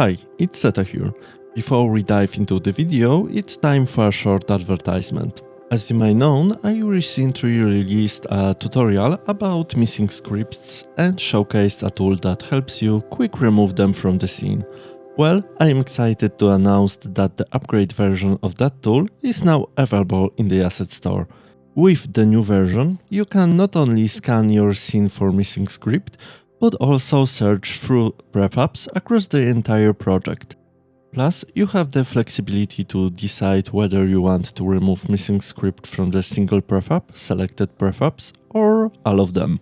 Hi, it's Seta here. Before we dive into the video, it's time for a short advertisement. As you may know, I recently released a tutorial about missing scripts and showcased a tool that helps you quick remove them from the scene. Well, I am excited to announce that the upgrade version of that tool is now available in the Asset Store. With the new version, you can not only scan your scene for missing script, but also search through prefabs across the entire project. Plus, you have the flexibility to decide whether you want to remove missing script from the single prefab, selected prefabs, or all of them.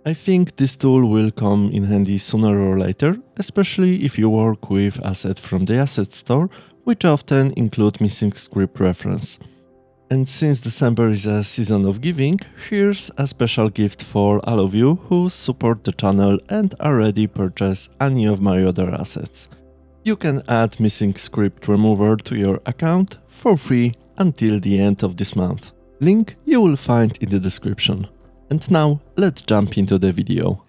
I think this tool will come in handy sooner or later, especially if you work with assets from the Asset Store, which often include missing script reference. And since December is a season of giving, here's a special gift for all of you who support the channel and already purchase any of my other assets. You can add missing script remover to your account for free until the end of this month. Link you will find in the description. And now let's jump into the video.